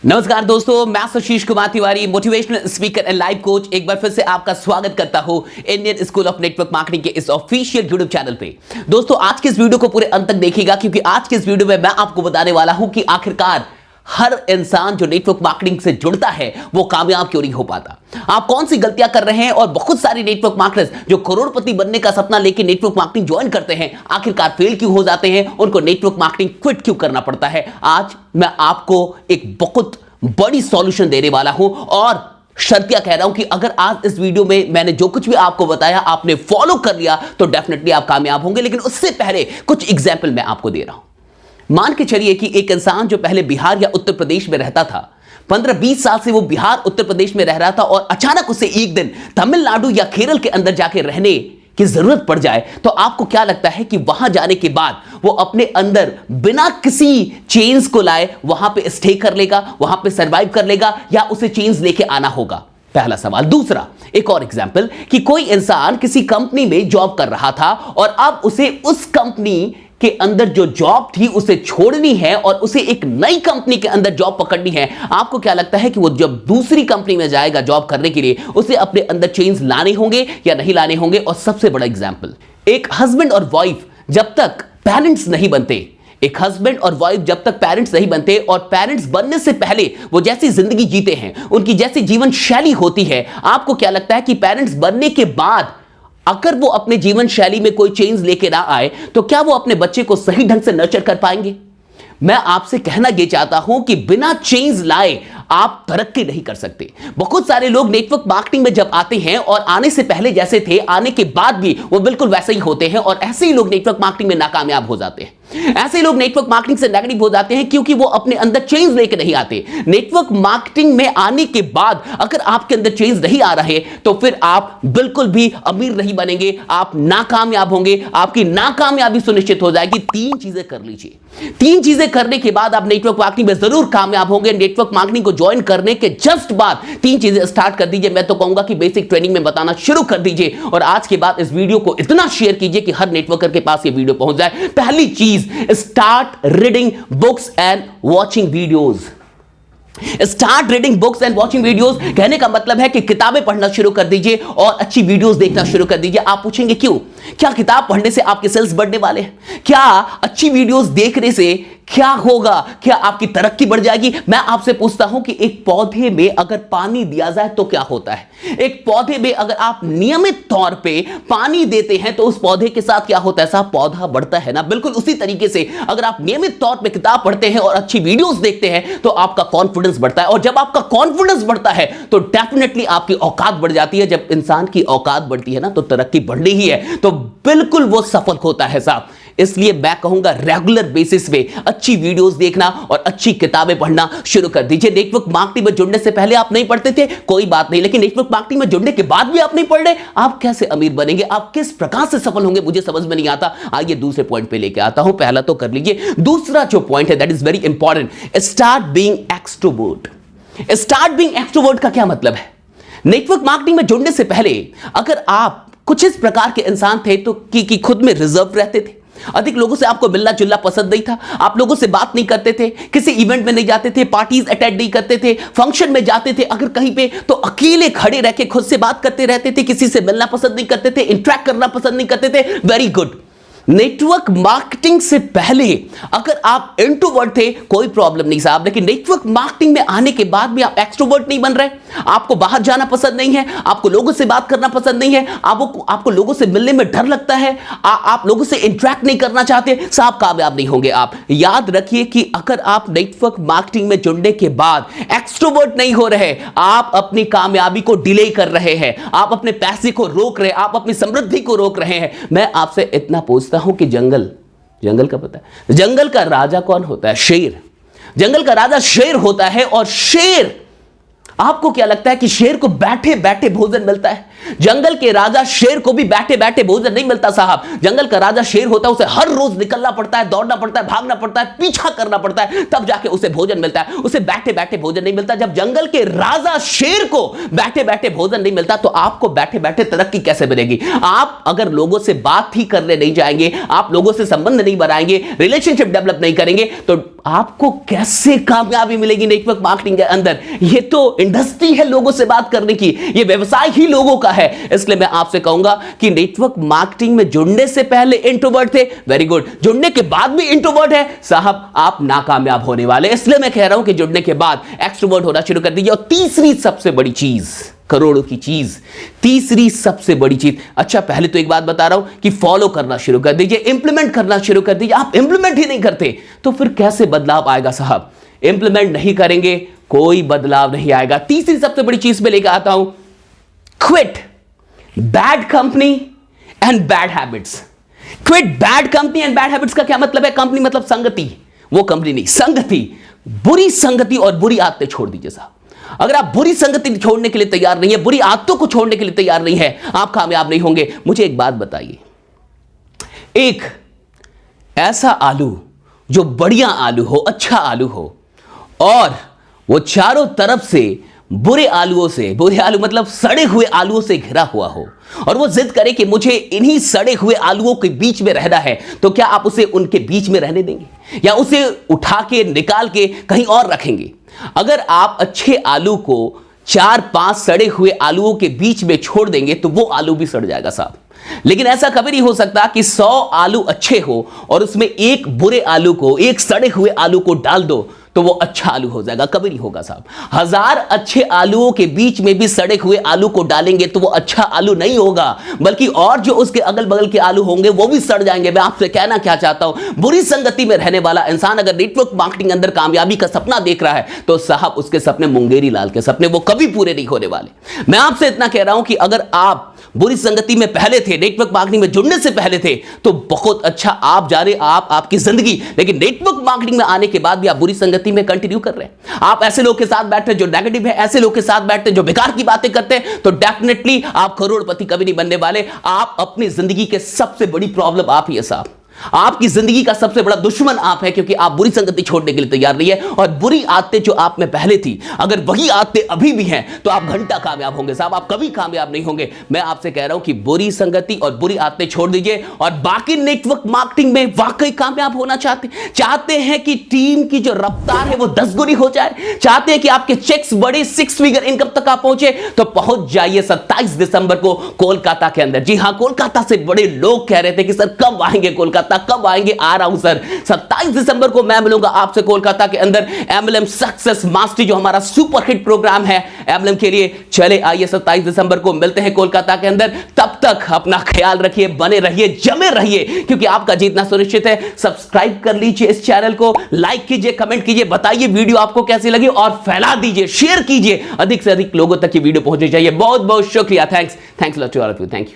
नमस्कार दोस्तों, मैं Ashish Kumar Tiwari, motivational speaker and life coach. एक बार फिर से आपका स्वागत करता हूं Indian school of network marketing के इस ऑफिशियल यूट्यूब चैनल पे। दोस्तों, आज के इस वीडियो को पूरे अंत तक देखिएगा, क्योंकि आज के इस वीडियो में मैं आपको बताने वाला हूं कि आखिरकार हर इंसान जो नेटवर्क मार्केटिंग से जुड़ता है वो कामयाब क्यों नहीं हो पाता। आप कौन सी गलतियां कर रहे हैं और बहुत सारे नेटवर्क मार्केटर्स जो करोड़पति बनने का सपना लेके नेटवर्क मार्केटिंग ज्वाइन करते हैं आखिरकार फेल क्यों हो जाते हैं, उनको नेटवर्क मार्केटिंग क्विट क्यों करना पड़ता है। आज मैं आपको एक बहुत बड़ी सॉल्यूशन देने वाला हूं और शर्तिया कह रहा हूं कि अगर आज इस वीडियो में मैंने जो कुछ भी आपको बताया आपने फॉलो कर लिया तो डेफिनेटली आप कामयाब होंगे। लेकिन उससे पहले कुछ एग्जाम्पल मैं आपको दे रहा हूं। मान के चलिए कि एक इंसान जो पहले बिहार या उत्तर प्रदेश में रहता था, 15-20 साल से वो बिहार उत्तर प्रदेश में रह रहा था और अचानक उसे एक दिन तमिलनाडु या केरल के अंदर जाके रहने की जरूरत पड़ जाए, तो आपको क्या लगता है कि वहां जाने के बाद वो अपने अंदर बिना किसी चेंज को लाए वहां पे स्टे कर लेगा, वहां पे सरवाइव कर लेगा, या उसे चेंज लेके आना होगा? पहला सवाल। दूसरा, एक और एग्जाम्पल कि कोई इंसान किसी कंपनी में जॉब कर रहा था और अब उसे उस कंपनी के अंदर जो जॉब थी उसे छोड़नी है और उसे एक नई कंपनी के अंदर जॉब पकड़नी है। आपको क्या लगता है कि वो जब दूसरी कंपनी में जाएगा जॉब करने के लिए उसे अपने अंदर चेंज लाने होंगे या नहीं लाने होंगे? और सबसे बड़ा एग्जाम्पल, एक हस्बैंड और वाइफ जब तक पेरेंट्स नहीं बनते, एक हस्बैंड और वाइफ जब तक पेरेंट्स नहीं बनते और पेरेंट्स बनने से पहले वो जैसी जिंदगी जीते हैं, उनकी जैसी जीवन शैली होती है, आपको क्या लगता है कि पेरेंट्स बनने के बाद अगर वो अपने जीवन शैली में कोई चेंज लेके ना आए तो क्या वो अपने बच्चे को सही ढंग से नर्चर कर पाएंगे? मैं आपसे कहना यह चाहता हूं कि बिना चेंज लाए आप तरक्की नहीं कर सकते। बहुत सारे लोग नेटवर्क मार्केटिंग में जब आते हैं और आने से पहले जैसे थे, आने के बाद भी वो बिल्कुल वैसे ही होते हैं और ऐसे ही लोग नेटवर्क मार्केटिंग में नाकामयाब हो जाते हैं। ऐसे लोग नेटवर्क मार्केटिंग से नेगेटिव हो जाते हैं क्योंकि वो अपने अंदर चेंज लेके नहीं आते। नेटवर्क मार्केटिंग में आने के बाद अगर आपके अंदर चेंज नहीं आ रहे तो फिर आप बिल्कुल भी अमीर नहीं बनेंगे, आप नाकामयाब होंगे, आपकी नाकामयाबी सुनिश्चित हो जाएगी। 3 चीजें कर लीजिए। 3 चीजें करने के बाद आप नेटवर्क मार्केटिंग में जरूर कामयाब होंगे। नेटवर्क मार्केटिंग को ज्वाइन करने के जस्ट बाद 3 चीजें स्टार्ट कर दीजिए। मैं तो कहूंगा कि बेसिक ट्रेनिंग में बताना शुरू कर दीजिए और आज के बाद इस वीडियो को इतना शेयर कीजिए कि हर नेटवर्कर के पास ये वीडियो पहुंच जाए। पहली चीज, start reading books and watching videos. Start reading books and watching videos कहने का मतलब है कि किताबें पढ़ना शुरू कर दीजिए और अच्छी वीडियोस देखना शुरू कर दीजिए। आप पूछेंगे क्यों? क्या किताब पढ़ने से आपके सेल्स बढ़ने वाले हैं? क्या अच्छी वीडियोस देखने से क्या होगा? क्या आपकी तरक्की बढ़ जाएगी? मैं आपसे पूछता हूं कि एक पौधे में अगर पानी दिया जाए तो क्या होता है? एक पौधे में अगर आप नियमित तौर पे पानी देते हैं तो उस पौधे के साथ क्या होता है? साहब, पौधा बढ़ता है ना। बिल्कुल उसी तरीके से अगर आप नियमित तौर पे किताब पढ़ते हैं और अच्छी वीडियोस देखते हैं तो आपका कॉन्फिडेंस बढ़ता है और जब आपका कॉन्फिडेंस बढ़ता है तो डेफिनेटली आपकी औकात बढ़ जाती है। जब इंसान की औकात बढ़ती है ना तो तरक्की बढ़नी ही है, तो बिल्कुल वो सफल होता है साहब। इसलिए मैं कहूंगा रेगुलर बेसिस पे अच्छी वीडियोस देखना और अच्छी किताबें पढ़ना शुरू कर दीजिए। नेटवर्क मार्केटिंग में जुड़ने से पहले आप नहीं पढ़ते थे, कोई बात नहीं, लेकिन नेटवर्क मार्केटिंग में जुड़ने के बाद भी आप नहीं पढ़ रहे, आप कैसे अमीर बनेंगे? आप किस प्रकार से सफल होंगे? मुझे समझ में नहीं आता। आइए दूसरे पॉइंट पे लेके आता हूं। पहला तो कर लीजिए, दूसरा जो पॉइंट है that is very important, start being extrovert. Start being extrovert का क्या मतलब है? नेटवर्क मार्केटिंग में जुड़ने से पहले अगर आप कुछ इस प्रकार के इंसान थे तो कि खुद में रिजर्व रहते थे, अधिक लोगों से आपको मिलना जुलना पसंद नहीं था, आप लोगों से बात नहीं करते थे, किसी इवेंट में नहीं जाते थे, पार्टीज अटेंड नहीं करते थे, फंक्शन में जाते थे अगर कहीं पे तो अकेले खड़े रह के खुद से बात करते रहते थे, किसी से मिलना पसंद नहीं करते थे, इंटरेक्ट करना पसंद नहीं करते थे। Very good. नेटवर्क मार्केटिंग से पहले अगर आप इंट्रोवर्ट थे कोई प्रॉब्लम नहीं साहब, लेकिन नेटवर्क मार्केटिंग में आने के बाद भी आप एक्सट्रोवर्ट नहीं बन रहे, आपको बाहर जाना पसंद नहीं है, आपको लोगों से बात करना पसंद नहीं है, आपको लोगों से मिलने में डर लगता है, आप लोगों से इंटरेक्ट नहीं करना चाहते, साहब कामयाब नहीं होंगे आप। याद रखिए कि अगर आप नेटवर्क मार्केटिंग में जुड़ने के बाद एक्सट्रोवर्ट नहीं हो रहे, आप अपनी कामयाबी को डिले कर रहे हैं, आप अपने पैसे को रोक रहे हैं, आप अपनी समृद्धि को रोक रहे हैं। मैं आपसे इतना पूछता हूं कि जंगल का पता है? जंगल का राजा कौन होता है? शेर। जंगल का राजा शेर होता है और शेर, आपको क्या लगता है कि शेर को बैठे बैठे भोजन मिलता है? जंगल के राजा शेर को भी बैठे बैठे भोजन नहीं मिलता साहब। जंगल का राजा शेर होता है, उसे हर रोज निकलना पड़ता है, दौड़ना पड़ता है, भागना पड़ता है, पीछा करना पड़ता है, तब जाके उसे भोजन मिलता है। उसे बैठे बैठे भोजन नहीं मिलता। जब जंगल के राजा शेर को बैठे बैठे भोजन नहीं मिलता तो आपको बैठे बैठे तरक्की कैसे मिलेगी? आप अगर लोगों से बात ही करने नहीं जाएंगे, आप लोगों से संबंध नहीं बनाएंगे, रिलेशनशिप डेवलप नहीं करेंगे तो आपको कैसे कामयाबी मिलेगी नेटवर्क मार्केटिंग के अंदर? ये तो इंडस्ट्री है लोगों से बात करने की, ये व्यवसाय ही लोगों का है। इसलिए मैं आपसे कहूंगा कि नेटवर्क मार्केटिंग में जुड़ने से पहले इंट्रोवर्ट थे, वेरी गुड। जुड़ने के बाद भी इंट्रोवर्ट है, साहब आप नाकामयाब होने वाले। इसलिए मैं कह रहा हूं कि जुड़ने के बाद एक्सट्रोवर्ट होना शुरू कर दीजिए। और तीसरी सबसे बड़ी चीज, करोड़ों की चीज, तीसरी सबसे बड़ी चीज, अच्छा पहले तो एक बात बता रहा हूं कि फॉलो करना शुरू कर दीजिए, इंप्लीमेंट करना शुरू कर दीजिए। आप इंप्लीमेंट ही नहीं करते तो फिर कैसे बदलाव आएगा साहब? इंप्लीमेंट नहीं करेंगे कोई बदलाव नहीं आएगा। तीसरी सबसे बड़ी चीज में लेकर आता हूं, quit bad company and bad habits. Quit bad company and bad habits का क्या मतलब है? कंपनी मतलब संगति, वो कंपनी नहीं, संगति, बुरी संगति और बुरी आदतें छोड़ दीजिए साहब। अगर आप बुरी संगति छोड़ने के लिए तैयार नहीं है, बुरी आदतों को छोड़ने के लिए तैयार नहीं है, आप कामयाब नहीं होंगे। मुझे एक बात बताइए, एक ऐसा आलू जो बढ़िया आलू हो, अच्छा आलू हो, और वो चारों तरफ से बुरे आलूओं से, बुरे आलू मतलब सड़े हुए आलूओं से घिरा हुआ हो, और वो जिद करे कि मुझे इन्हीं सड़े हुए आलूओं के बीच में रहना है, तो क्या आप उसे उनके बीच में रहने देंगे या उसे उठा के निकाल के कहीं और रखेंगे? अगर आप अच्छे आलू को 4-5 सड़े हुए आलूओं के बीच में छोड़ देंगे तो वो आलू भी सड़ जाएगा साहब। लेकिन ऐसा कभी नहीं हो सकता कि 100 आलू अच्छे हो और उसमें एक बुरे आलू को, एक सड़े हुए आलू को डाल दो तो वो अच्छा आलू हो जाएगा, कभी नहीं होगा साहब। 1000 अच्छे आलूओं के बीच में भी सड़े हुए आलू को डालेंगे तो वो अच्छा आलू नहीं होगा, बल्कि और जो उसके अगल बगल के आलू होंगे वो भी सड़ जाएंगे। मैं आपसे कहना क्या चाहता हूं, बुरी संगति में रहने वाला इंसान अगर नेटवर्क मार्केटिंग अंदर कामयाबी का सपना देख रहा है तो साहब उसके सपने मुंगेरी लाल के सपने, वो कभी पूरे नहीं होने वाले। मैं आपसे इतना कह रहा हूं कि अगर आप बुरी संगति में पहले थे, नेटवर्क मार्केटिंग में जुड़ने से पहले थे, तो बहुत अच्छा आप जा रहे, आप आपकी जिंदगी। लेकिन नेटवर्क मार्केटिंग में आने के बाद भी आप बुरी संगति में कंटिन्यू कर रहे हैं, आप ऐसे लोग के साथ बैठे जो नेगेटिव है, ऐसे लोग के साथ बैठे जो बेकार की बातें करते हैं, तो डेफिनेटली आप करोड़पति कभी नहीं बनने वाले। आप अपनी जिंदगी के सबसे बड़ी प्रॉब्लम आप ही है साहब। आपकी जिंदगी का सबसे बड़ा दुश्मन आप है, क्योंकि आप बुरी संगति छोड़ने के लिए तैयार नहीं है। और बुरी आदतें जो आप में पहले थी, अगर वही आदतें अभी भी हैं तो आप घंटा कामयाब होंगे साहब, आप कभी कामयाब नहीं होंगे। मैं आपसे कह रहा हूं कि बुरी संगति और बुरी आदतें छोड़ दीजिए और बाकी नेटवर्क मार्केटिंग में वाकई कामयाब होना चाहते हैं कि टीम की जो रफ्तार है वो 10 गुनी हो जाए, चाहते हैं कि आपके चेक्स बड़े 6 फिगर इनकम तक आप पहुंचे, तो पहुंच जाइए 27 दिसंबर को कोलकाता के अंदर। जी हां, कोलकाता से बड़े लोग कह रहे थे कि सर कब आएंगे कोलकाता, कब आएंगे? आ रहा हूं सर, 27 दिसंबर को मैं मिलूंगा आपसे कोलकाता के अंदर MLM सक्सेस मास्टरी, जो हमारा सुपर हिट प्रोग्राम है MLM के लिए। चले आइए 27 दिसंबर को मिलते हैं कोलकाता के अंदर। तब तक अपना ख्याल रखिए, बने रहिए, जमे रहिए, क्योंकि आपका जीतना सुनिश्चित है। सब्सक्राइब कर लीजिए इस चैनल को, लाइक कीजिए, कमेंट कीजिए, बताइए वीडियो आपको कैसी लगी और फैला दीजिए, शेयर कीजिए, अधिक से अधिक लोगों तक की वीडियो पहुंचनी चाहिए। बहुत बहुत शुक्रिया, thanks lot to all of you, thank you.